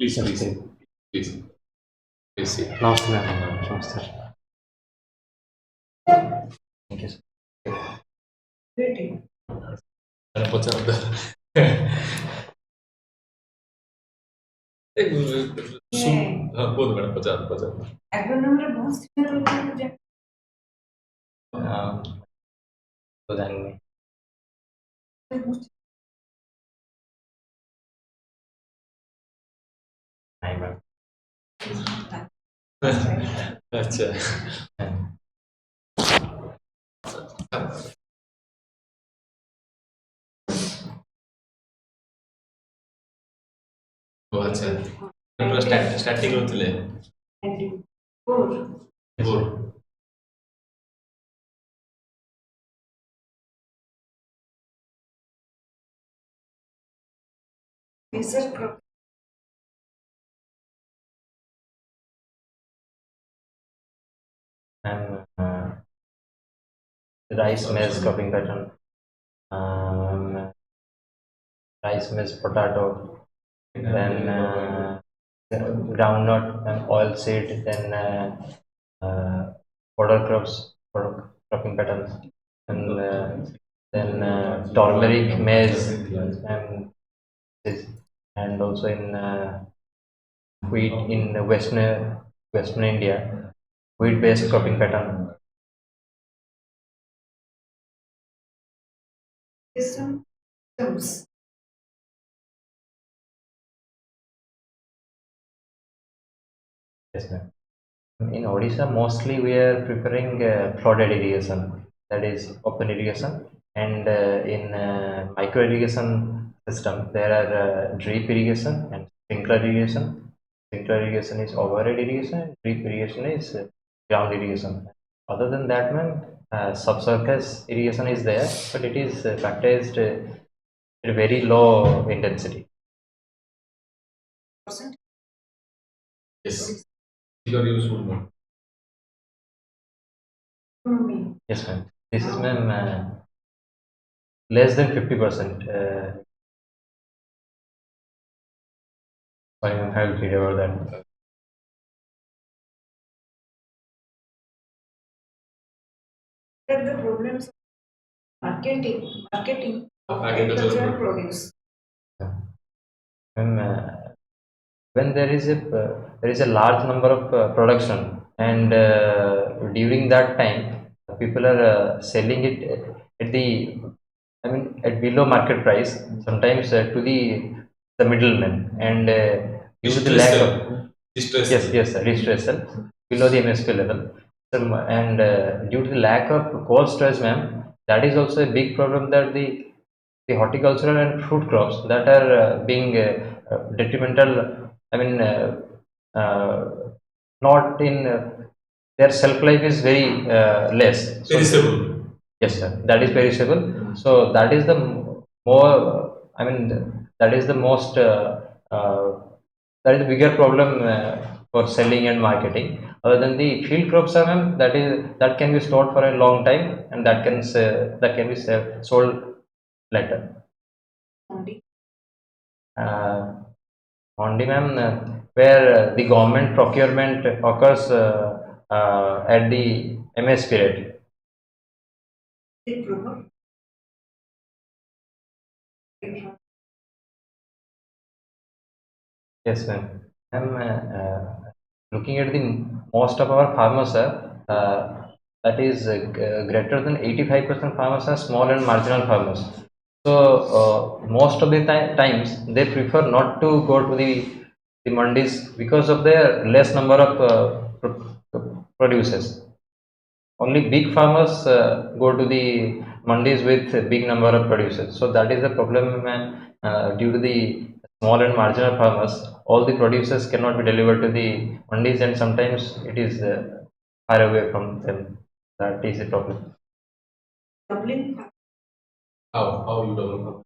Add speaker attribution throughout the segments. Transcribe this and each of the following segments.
Speaker 1: Please, please, please, please.
Speaker 2: नमस्ते ma'am नमस्ते thank you sir
Speaker 1: पचारदा एक बोल मैडम पचार
Speaker 3: একবার আমরা बहुत सिमिलर हो जाए
Speaker 2: तो जानेंगे नहीं मैम
Speaker 1: अच्छा ओ अच्छा पूरा स्टैटिक होतले
Speaker 3: four
Speaker 1: four
Speaker 3: sir
Speaker 2: and rice maize cropping pattern rice maize potato then groundnut and oil seed then fodder cropping patterns and then turmeric maize and also in wheat in western India wheat based cropping pattern.
Speaker 3: systems
Speaker 2: Yes ma'am. In Odisha mostly we are preferring flooded irrigation, that is open irrigation, and in micro irrigation system there are drip irrigation and sprinkler irrigation. Sprinkler irrigation is overhead irrigation and drip irrigation is ground irrigation. Other than that ma'am, subsurface irrigation is there, but it is practiced at very low intensity.
Speaker 3: percent
Speaker 1: yes you are useful ma'am
Speaker 2: Yes ma'am, this is ma'am less than 50%. Sorry ma'am, I will read about that.
Speaker 3: the problems marketing of
Speaker 1: Agricultural
Speaker 3: agricultural produce
Speaker 2: When there is a large number of production and during that time people are selling it at the at below market price, sometimes to the middleman, and due to the lack of
Speaker 1: distress
Speaker 2: distress below the MSP level. And due to the lack of cold storage ma'am, that is also a big problem, that the horticultural and fruit crops that are being detrimental, not in their shelf life is very less. So,
Speaker 1: perishable
Speaker 2: yes sir, that is perishable. So that is the more, that is the most that is the bigger problem for selling and marketing. Other than the field crops are ma'am, that can be stored for a long time, and that can be sold later. Only ma'am, where the government procurement occurs at the MSP rate. Yes ma'am. I'm looking at the most of our farmers that is greater than 85% farmers are small and marginal farmers. So most of the times they prefer not to go to the mandis because of their less number of producers. Only big farmers go to the mandis with a big number of producers. So that is the problem, and due to the small and marginal farmers, all the producers cannot be delivered to the mandis, and sometimes it is far away from them. That is the problem.
Speaker 3: doubling
Speaker 1: how you develop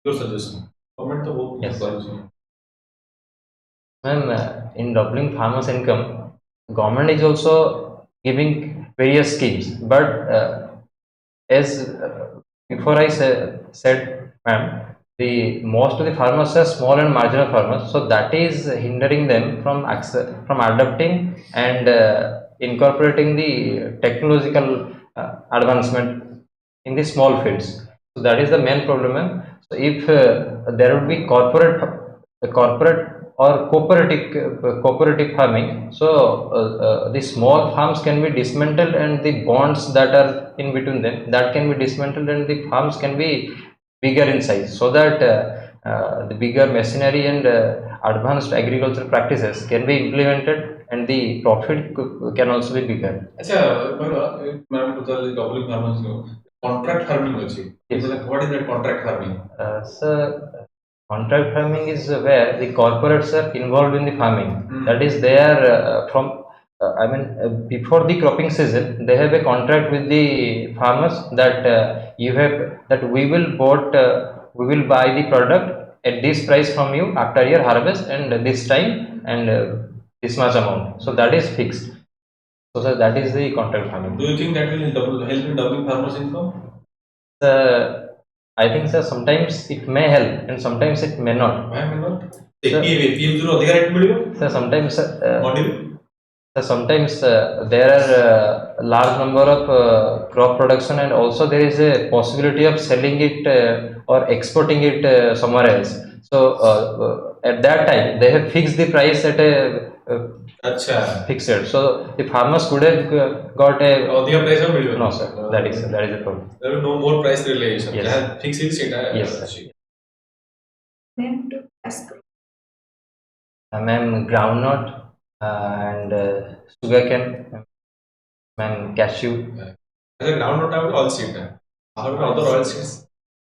Speaker 1: your suggestion comment the work
Speaker 2: Yes.
Speaker 1: policy
Speaker 2: Ma'am, in doubling farmers' income, government is also giving various schemes, but as before I said, ma'am, the most of the farmers are small and marginal farmers, so that is hindering them from from adopting and incorporating the technological advancement in the small fields. So that is the main problem. So if there would be corporate or cooperative farming, so the small farms can be dismantled and the bonds that are in between them, that can be dismantled and the farms can be bigger in size, so that the bigger machinery and advanced agricultural practices can be implemented and the profit can also be bigger.
Speaker 1: अच्छा मैंने total doubling farmers contract farming ଅଛି.
Speaker 2: Yes.
Speaker 1: What is that contract farming?
Speaker 2: So contract farming is where the corporates are involved in the farming. That is, they are before the cropping season, they have a contract with the farmers that we will buy the product at this price from you after your harvest and this time and this much amount. So that is fixed. So that is the contract farming.
Speaker 1: Do you think that will help in doubling farmers' income?
Speaker 2: I think so. Sometimes it may help and sometimes it may not.
Speaker 1: Why may not? So
Speaker 2: sometimes there are a large number of crop production, and also there is a possibility of selling it or exporting it somewhere else. So at that time they have fixed the price at a fixed. So the farmers could have got a
Speaker 1: price
Speaker 2: no, sir. That is the problem.
Speaker 1: There is no more price relation.
Speaker 2: Yes.
Speaker 1: Fixed it.
Speaker 2: Yes, sir.
Speaker 3: Name to ask.
Speaker 2: Ma'am, groundnut and sugarcane, ma'am, cashew.
Speaker 1: As a groundnut, I would all seed. How about other oil seeds?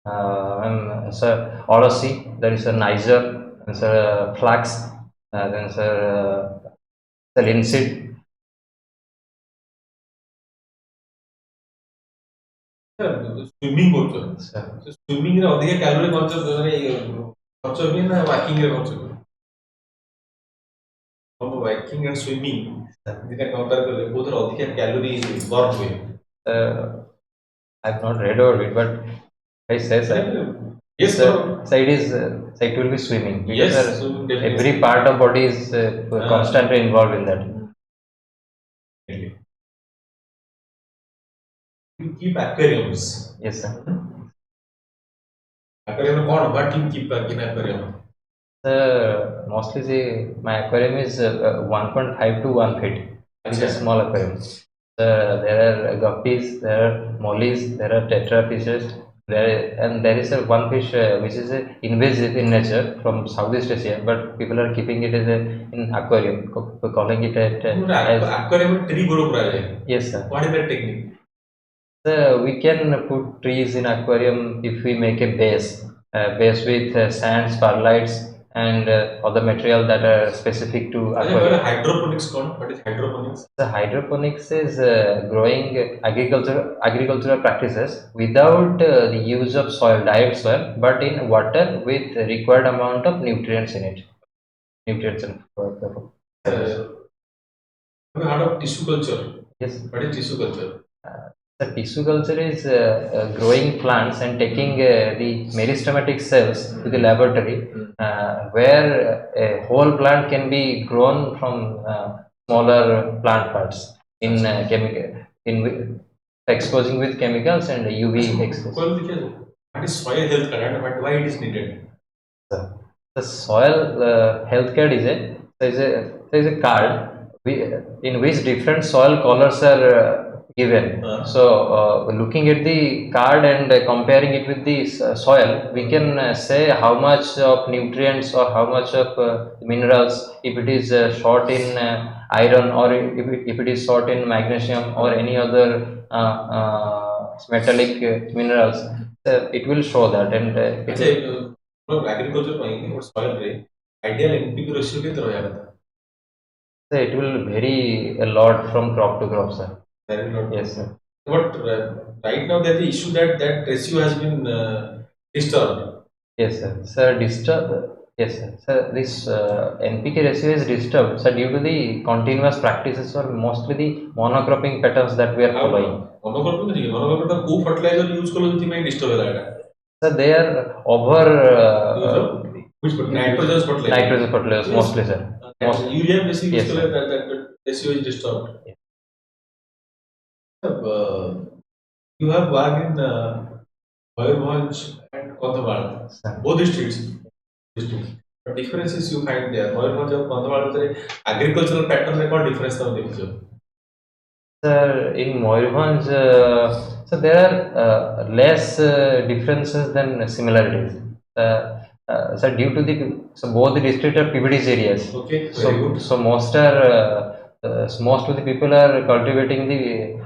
Speaker 2: Ma'am, sir, oilseed, there is a Niger, and sir, flax, then sir, linseed.
Speaker 1: Swimming also. So swimming is अधिक calorie खर्च भी ना walking रे खर्च भी. अब walking and swimming दिने compare करले बहुत अधिक calorie burn हुए.
Speaker 2: I've not read about it, but I say sir.
Speaker 1: Yes,
Speaker 2: sir. So it will be swimming. Because
Speaker 1: yes,
Speaker 2: every part of body is constantly involved in that.
Speaker 1: You keep aquariums.
Speaker 2: Yes, sir.
Speaker 1: Aquarium what do you keep in aquarium?
Speaker 2: Mostly my aquarium is 1.5 to 1 feet. It's a small aquarium. There are guppies, there are mollies, there are tetra fishes, there is one fish which is invasive in nature from Southeast Asia, but people are keeping it as in aquarium, calling it as
Speaker 1: aquarium tree grow.
Speaker 2: Yes, sir.
Speaker 1: What is that technique?
Speaker 2: We can put trees in aquarium if we make a base with sands, perlites, and other material that are specific to aquarium.
Speaker 1: Hydroponics. What is hydroponics?
Speaker 2: The hydroponics is growing agricultural practices without the use of direct soil, but in water with required amount of nutrients in it. Nutrients and
Speaker 1: have you heard of tissue culture?
Speaker 2: Yes.
Speaker 1: What is tissue culture?
Speaker 2: The tissue culture is growing plants and taking the meristematic cells to the laboratory, where a whole plant can be grown from smaller plant parts in exposing with chemicals and UV exposure.
Speaker 1: What is soil health care and why it is needed?
Speaker 2: The soil health care there is a card in which different soil colors are given. So looking at the card and comparing it with the soil, we can say how much of nutrients or how much of minerals, if it is short in iron, or if it is short in magnesium or any other metallic minerals, it will show that. And
Speaker 1: agriculture soil ideal NPK ratio कितना
Speaker 2: it will vary a lot from crop to crop, sir.
Speaker 1: Very lot.
Speaker 2: Yes, sir.
Speaker 1: But right now there's the issue that ratio has been disturbed.
Speaker 2: Yes, sir. Yes, sir. Sir, this NPK ratio is disturbed, sir, due to the continuous practices or mostly the monocropping patterns that we are following.
Speaker 1: Monocropping तो fertilizer use करो तो तुम्हें disturb हो जाएगा.
Speaker 2: So they are over
Speaker 1: which nitrogen fertilizer?
Speaker 2: Nitrogen fertilizers mostly, sir.
Speaker 1: Urea basically
Speaker 2: Yes, sir.
Speaker 1: that SEO is disturbed. You have worked in Mayurbhanj and Kandhamal, both districts. The differences you find there, Mayurbhanj and Kandhamal, agricultural pattern में कौन difference था देखो?
Speaker 2: Sir, in Mayurbhanj, so there are less differences than similarities. So due to both the district are PBDs areas.
Speaker 1: Okay,
Speaker 2: so
Speaker 1: very good.
Speaker 2: so most of the people are cultivating the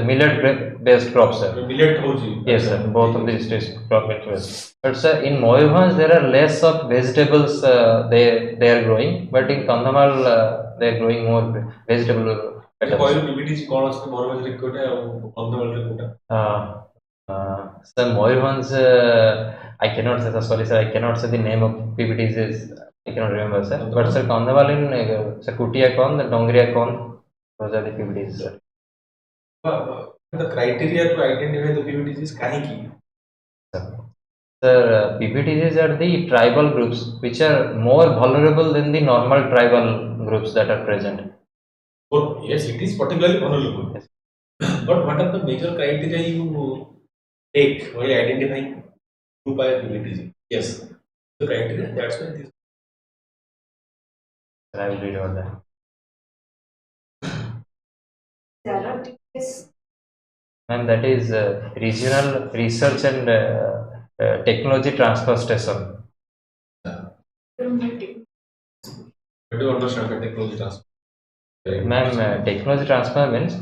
Speaker 2: millet based crops, sir.
Speaker 1: Millet hoji.
Speaker 2: Yes, sir. Both of the districts crop based. But sir, in Mayurbhanj there are less of vegetables they are growing, but in Kandhamal they are growing more vegetable.
Speaker 1: Oil PBT कौन उसके Mayurbhanj रे कोटा है Kandhamal रे Kota?
Speaker 2: Sir, Mayurbhanj, I cannot say, sorry sir, I cannot say the name of PPTs, I cannot remember, sir. But sir, Kandhamal in sir, Kutia Kon, the Dongriya Kon, those are the PPTs, sir.
Speaker 1: The criteria to identify the PPTs is kahi ki?
Speaker 2: Sir, PPTs are the tribal groups which are more vulnerable than the normal tribal groups that are present.
Speaker 1: Oh, yes, it is particularly vulnerable. Yes. But what are the major criteria you take while identifying group by PPTs? Yes, the criteria, that's why this.
Speaker 2: I will read about that. And that is Regional Research and Technology Transfer Station.
Speaker 1: What do you understand by technology transfer?
Speaker 2: Ma'am, technology transfer means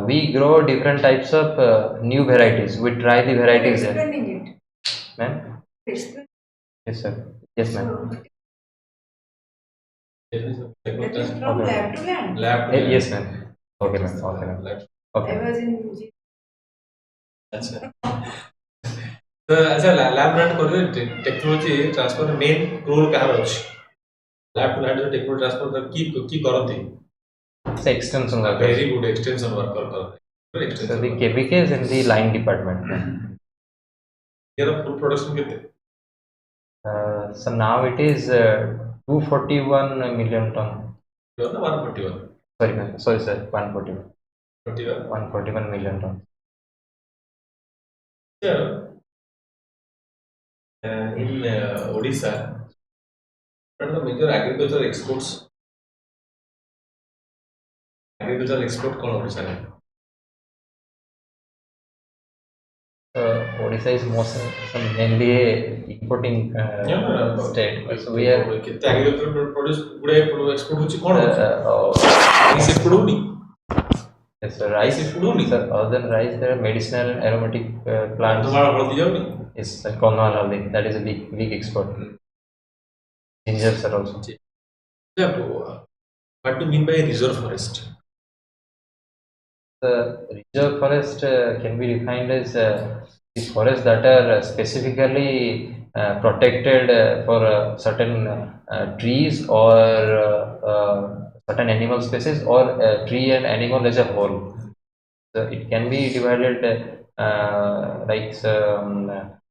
Speaker 2: we grow different types of new varieties. We try the varieties.
Speaker 3: Explaining it.
Speaker 2: Ma'am?
Speaker 3: Explain.
Speaker 2: Yes, sir. Yes, ma'am.
Speaker 3: That is from lab to land.
Speaker 1: Lab to land.
Speaker 2: Yes, ma'am. Okay, ma'am. Okay, ma'am. Okay.
Speaker 3: I was in.
Speaker 1: That's it. As a lab run करें technology transfer main role क्या है उसमें? Lab to land जो technology transfer का की करते हैं?
Speaker 2: It's extension worker.
Speaker 1: Very good extension worker.
Speaker 2: So the KBK is in the line department.
Speaker 1: Here the full production कितने?
Speaker 2: So now it is 241 million ton.
Speaker 1: 141.
Speaker 2: Sorry, ma'am. Sorry, sir. 141.
Speaker 1: 41.
Speaker 2: 141 million ton.
Speaker 1: Sir, in Odisha, what are the major agricultural exports? Agricultural export कौन Odisha में?
Speaker 2: Odisha is mainly a importing state. So we are.
Speaker 1: कितने agricultural produce गुड़े export होची कौन rice export होनी?
Speaker 2: Yes, sir. Rice
Speaker 1: export होनी?
Speaker 2: Sir, other than rice, there are medicinal and aromatic plants.
Speaker 1: तुम्हारा हल्दी जाओ
Speaker 2: Yes, sir. Kandhamal haldi. That is a big export. Ginger, sir, also.
Speaker 1: What do you mean by reserve forest?
Speaker 2: The reserve forest can be defined as the forests that are specifically protected for certain trees or certain animal species or tree and animal as a whole. So it can be divided like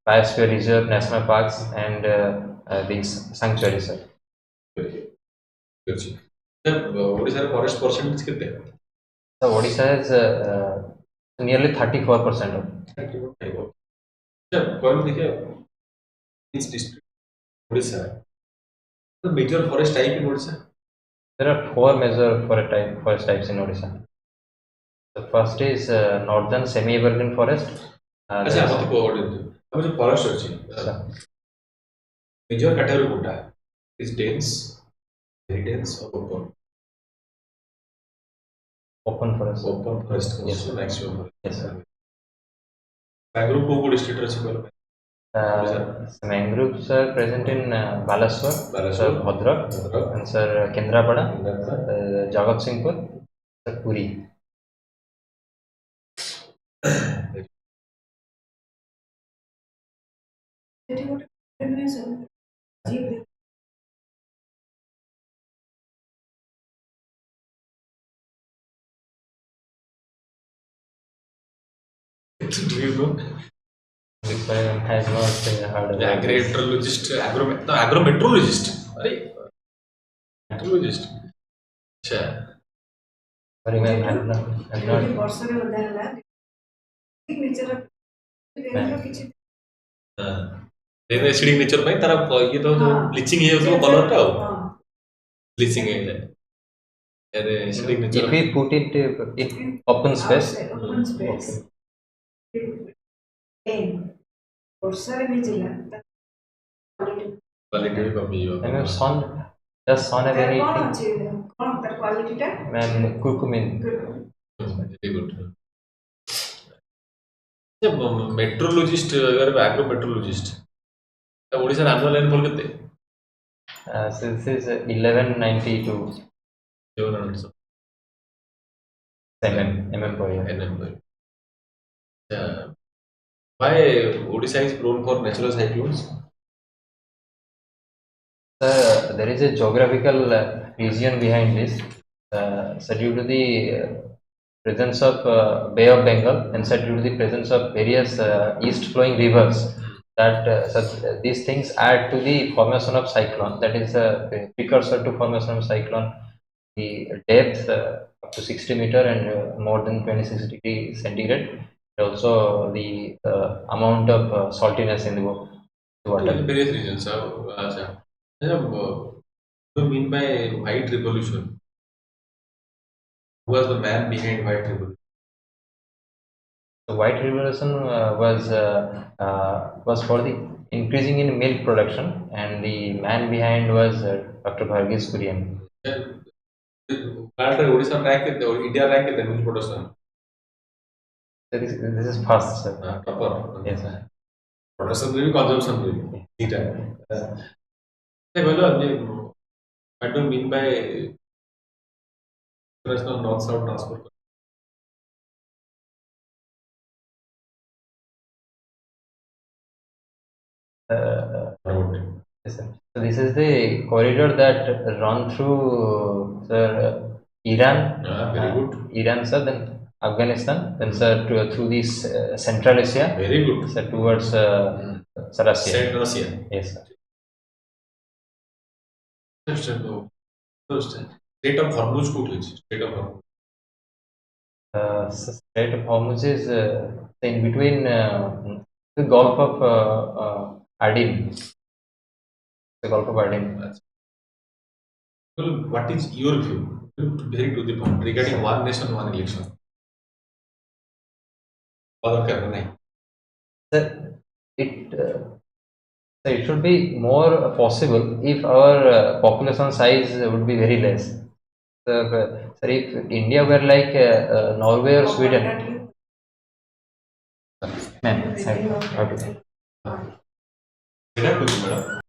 Speaker 2: biosphere reserve, national parks, and these sanctuaries.
Speaker 1: What is our forest percentage कितने?
Speaker 2: So Odisha is nearly 34%.
Speaker 1: कौन देखिए इस district Odisha the major forest type in Odisha?
Speaker 2: There are four major forest types in Odisha. The first is northern semi-evergreen forest.
Speaker 1: अच्छा मत को अब जो forest अच्छी major category कोटा है is dense, very dense or open?
Speaker 2: Open forest.
Speaker 1: Open forest
Speaker 2: Yes, sir.
Speaker 1: maximum.
Speaker 2: Yes, sir.
Speaker 1: Mangrove को district अच्छी बोलो.
Speaker 2: Mangroves are present in Balaswar, Sir Bhadrak, and Sir Kendrapada, Jagat Singhpur, Sir Puri.
Speaker 1: Do you know
Speaker 2: Requirement has not heard
Speaker 1: The
Speaker 2: about this.
Speaker 1: agrometrologist, agrometrologist. अरे metrologist. अच्छा.
Speaker 2: Sorry, ma'am, I'm not.
Speaker 3: ଯଦି ବର୍ଷରେ ଅଧା ହେଲା ନିଜର କିଛି
Speaker 1: acidic nature ପାଇଁ ତାର ଇଏ ତ ବ୍ଲିଚିଂ ହେଇଯାଉଥିବ କଲର ଟା ଆଉ ବ୍ଲିଚିଂ ହେଇଯାଏ. ଆରେ ଏସିडिକ nature.
Speaker 2: If we put it in open space.
Speaker 3: open space ବର୍ଷରେ ଭିଜିଲା
Speaker 1: କ୍ୱାଲିଟି ବି କମିଯିବ.
Speaker 2: I mean, sun. Does sun have any?
Speaker 3: କଣ ଅଛି କଣ ତାର କ୍ୱାଲିଟି ଟା
Speaker 2: Ma'am, curcumin.
Speaker 1: Very good. Metrologist अगर agro metrologist Odisha annual rainfall केते
Speaker 2: So this is 1192 mm per year.
Speaker 1: Why Odisha is prone for natural cyclones?
Speaker 2: There is a geographical region behind this. So due to the presence of Bay of Bengal, and so due to the presence of various east flowing rivers, that these things add to the formation of cyclone. That is a precursor to formation of cyclone. The depth up to 60 meter and more than 26 degree centigrade. Also the amount of saltiness in the water.
Speaker 1: Various regions. What do you mean by white revolution? Who was the man behind white revolution?
Speaker 2: The white revolution was for the increasing in milk production, and the man behind was Dr. Bhargis Kurian.
Speaker 1: Odisha rank it, or India rank it, milk production.
Speaker 2: This is fast, sir.
Speaker 1: Proper.
Speaker 2: Yes, sir.
Speaker 1: Production will be consumption will be. What do you mean by international north-south transport?
Speaker 2: Yes, sir. So this is the corridor that run through Iran.
Speaker 1: Very good.
Speaker 2: Iran, sir, then Afghanistan, then sir through this Central Asia.
Speaker 1: Very good.
Speaker 2: Sir, towards Russia.
Speaker 1: Central Asia.
Speaker 2: Yes, sir.
Speaker 1: State of Hormuz is State of Hormuz.
Speaker 2: So Strait of Hormuz is in between the Gulf of Aden. The Gulf of Aden.
Speaker 1: Well, what is your view? Very to the point regarding one nation, one election.
Speaker 2: Sir, it should be more possible if our population size would be very less. Sir, if India were like Norway or Sweden. Ma'am, okay.